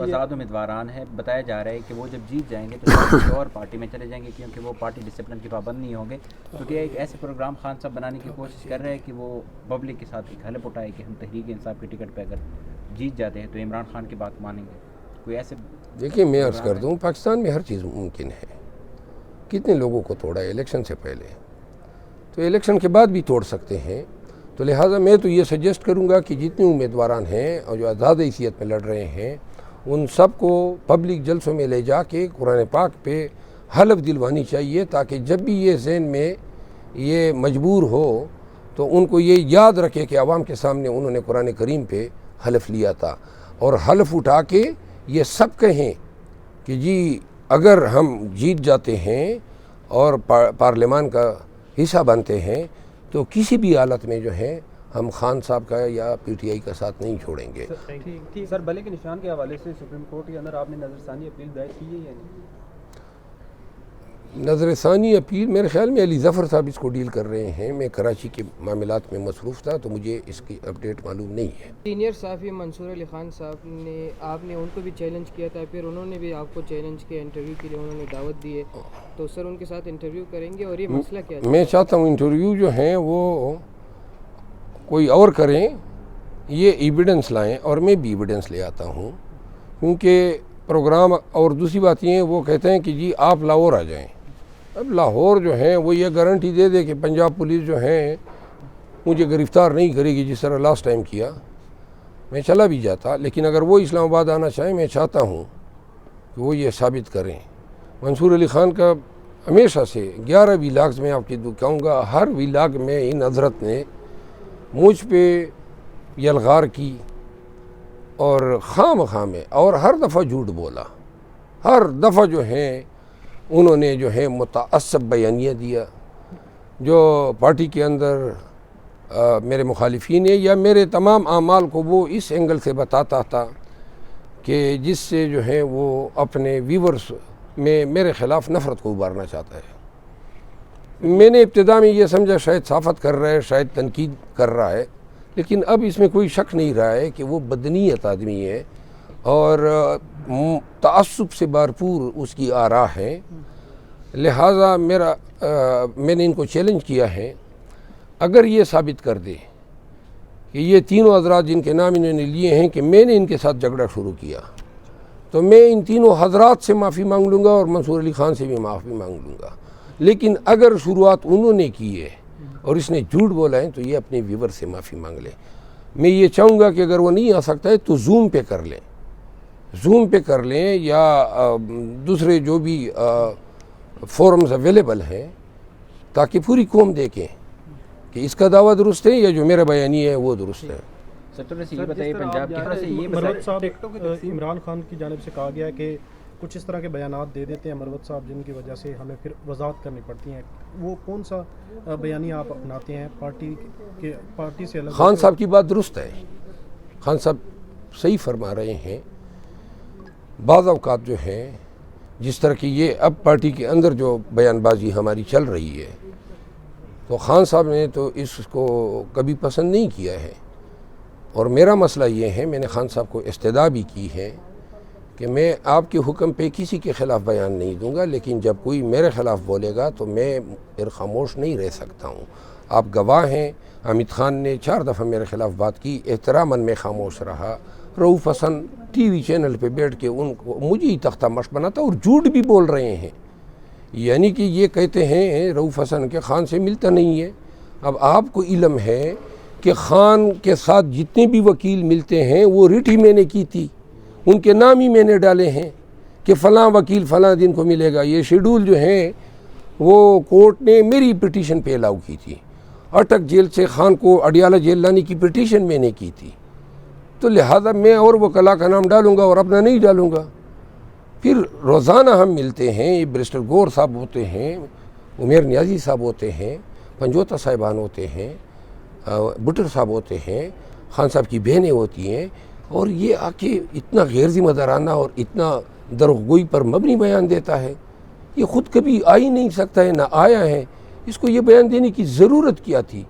آزاد امیدواران ہیں، بتایا جا رہا ہے کہ وہ جب جیت جائیں گے تو کسی اور پارٹی میں چلے جائیں گے، کیونکہ وہ پارٹی ڈسپلن کی پابند نہیں ہوں گے. کیونکہ ایک ایسے پروگرام خان صاحب بنانے کی کوشش کر رہے ہیں کہ وہ پبلک کے ساتھ ایک حلف اٹھائے کہ ہم تحریک انصاف کی ٹکٹ پہ اگر جیت جاتے ہیں تو عمران خان کی بات مانیں گے. کوئی ایسے دیکھیے میں عرض کر دوں پاکستان میں ہر چیز ممکن ہے. کتنے لوگوں کو توڑا ہے الیکشن سے پہلے، تو الیکشن کے بعد بھی توڑ سکتے ہیں. تو لہٰذا میں تو یہ سجیسٹ کروں گا کہ جتنے امیدواران ہیں اور جو آزاد حیثیت میں لڑ رہے ہیں ان سب کو پبلک جلسوں میں لے جا کے قرآن پاک پہ حلف دلوانی چاہیے، تاکہ جب بھی یہ ذہن میں یہ مجبور ہو تو ان کو یہ یاد رکھے کہ عوام کے سامنے انہوں نے قرآن کریم پہ حلف لیا تھا، اور حلف اٹھا کے یہ سب کہیں کہ جی اگر ہم جیت جاتے ہیں اور پارلیمان کا حصہ بنتے ہیں تو کسی بھی حالت میں جو ہے ہم خان صاحب کا یا پی ٹی آئی کا ساتھ نہیں چھوڑیں گے. سر بلے کے نشان کے حوالے سے سپریم کورٹ کے اندر آپ نے نظر ثانی اپیل دائر کی ہے یا نہیں؟ نظر ثانی اپیل میرے خیال میں علی ظفر صاحب اس کو ڈیل کر رہے ہیں. میں کراچی کے معاملات میں مصروف تھا تو مجھے اس کی اپڈیٹ معلوم نہیں ہے. سینئر صحافی منصور علی خان صاحب نے آپ نے ان کو بھی چیلنج کیا تھا، پھر انہوں نے بھی آپ کو چیلنج کیا، انٹرویو کے لیے انہوں نے دعوت دی ہے، تو سر ان کے ساتھ انٹرویو کریں گے؟ اور یہ مسئلہ کیا ہے؟ میں چاہتا ہوں انٹرویو جو ہیں وہ کوئی اور کریں، یہ ایویڈنس لائیں اور میں بھی ایویڈنس لے آتا ہوں. کیونکہ پروگرام اور دوسری بات یہ ہے وہ کہتے ہیں کہ جی آپ لاہور آ جائیں. اب لاہور جو ہیں وہ یہ گارنٹی دے دے کہ پنجاب پولیس جو ہیں مجھے گرفتار نہیں کرے گی جس طرح لاسٹ ٹائم کیا، میں چلا بھی جاتا. لیکن اگر وہ اسلام آباد آنا چاہیں میں چاہتا ہوں کہ وہ یہ ثابت کریں. منصور علی خان کا ہمیشہ سے 11 ولاگز میں آپ کی کہوں گا، ہر ولاگ میں ان حضرت نے مجھ پہ یلغار کی اور خام میں اور ہر دفعہ جھوٹ بولا. ہر دفعہ جو ہیں انہوں نے جو ہے متعصب بیانیہ دیا جو پارٹی کے اندر میرے مخالفین ہیں یا میرے تمام اعمال کو وہ اس اینگل سے بتاتا تھا کہ جس سے جو ہے وہ اپنے ویورز میں میرے خلاف نفرت کو ابھارنا چاہتا ہے. میں نے ابتدا میں یہ سمجھا شاید صافت کر رہا ہے، شاید تنقید کر رہا ہے، لیکن اب اس میں کوئی شک نہیں رہا ہے کہ وہ بدنیت آدمی ہے اور تعصب سے بھرپور اس کی آراء ہے. لہٰذا میں نے ان کو چیلنج کیا ہے، اگر یہ ثابت کر دے کہ یہ تینوں حضرات جن کے نام انہوں نے لیے ہیں کہ میں نے ان کے ساتھ جھگڑا شروع کیا، تو میں ان تینوں حضرات سے معافی مانگ لوں گا اور منصور علی خان سے بھی معافی مانگ لوں گا. لیکن اگر شروعات انہوں نے کی ہے اور اس نے جھوٹ بولا ہے تو یہ اپنے ویور سے معافی مانگ لیں. میں یہ چاہوں گا کہ اگر وہ نہیں آ سکتا ہے تو زوم پہ کر لیں یا دوسرے جو بھی فورمز اویلیبل ہیں تاکہ پوری قوم دیکھیں کہ اس کا دعویٰ درست ہے یا جو میرا بیانیہ ہے وہ درست ہے. مروت صاحب عمران خان کی جانب سے کہا گیا ہے کہ کچھ اس طرح کے بیانات دے دیتے ہیں مروت صاحب جن کی وجہ سے ہمیں پھر وضاحت کرنی پڑتی ہیں. وہ کون سا بیانیہ آپ اپناتے ہیں پارٹی سے الگ؟ خان صاحب کی بات درست ہے، خان صاحب صحیح فرما رہے ہیں. بعض اوقات جو ہے جس طرح کی یہ اب پارٹی کے اندر جو بیان بازی ہماری چل رہی ہے تو خان صاحب نے تو اس کو کبھی پسند نہیں کیا ہے. اور میرا مسئلہ یہ ہے، میں نے خان صاحب کو استدعا بھی کی ہے کہ میں آپ کے حکم پہ کسی کے خلاف بیان نہیں دوں گا، لیکن جب کوئی میرے خلاف بولے گا تو میں پھر خاموش نہیں رہ سکتا ہوں. آپ گواہ ہیں، حامد خان نے 4 دفعہ میرے خلاف بات کی، احتراماً میں خاموش رہا. رؤوف حسن ٹی وی چینل پہ بیٹھ کے ان کو مجھے ہی تختہ مشق بناتا اور جھوٹ بھی بول رہے ہیں. یعنی کہ یہ کہتے ہیں رؤوف حسن کے خان سے ملتا نہیں ہے. اب آپ کو علم ہے کہ خان کے ساتھ جتنے بھی وکیل ملتے ہیں وہ ریٹ ہی میں نے کی تھی، ان کے نام ہی میں نے ڈالے ہیں کہ فلاں وکیل فلاں دن کو ملے گا. یہ شیڈول جو ہیں وہ کورٹ نے میری پٹیشن پہ الاؤ کی تھی. اٹک جیل سے خان کو اڈیالہ جیل لانے کی پٹیشن میں نے کی تھی. تو لہٰذا میں اور وکلاء کا نام ڈالوں گا اور اپنا نہیں ڈالوں گا. پھر روزانہ ہم ملتے ہیں، یہ بریسٹر گور صاحب ہوتے ہیں، عمیر نیازی صاحب ہوتے ہیں، پنجوتا صاحبان ہوتے ہیں، بٹر صاحب ہوتے ہیں، خان صاحب کی بہنیں ہوتی ہیں، اور یہ آ کے اتنا غیر ذمہ دارانہ اور اتنا درغگوئی پر مبنی بیان دیتا ہے. یہ خود کبھی آ ہی نہیں سکتا ہے، نہ آیا ہے. اس کو یہ بیان دینے کی ضرورت کیا تھی؟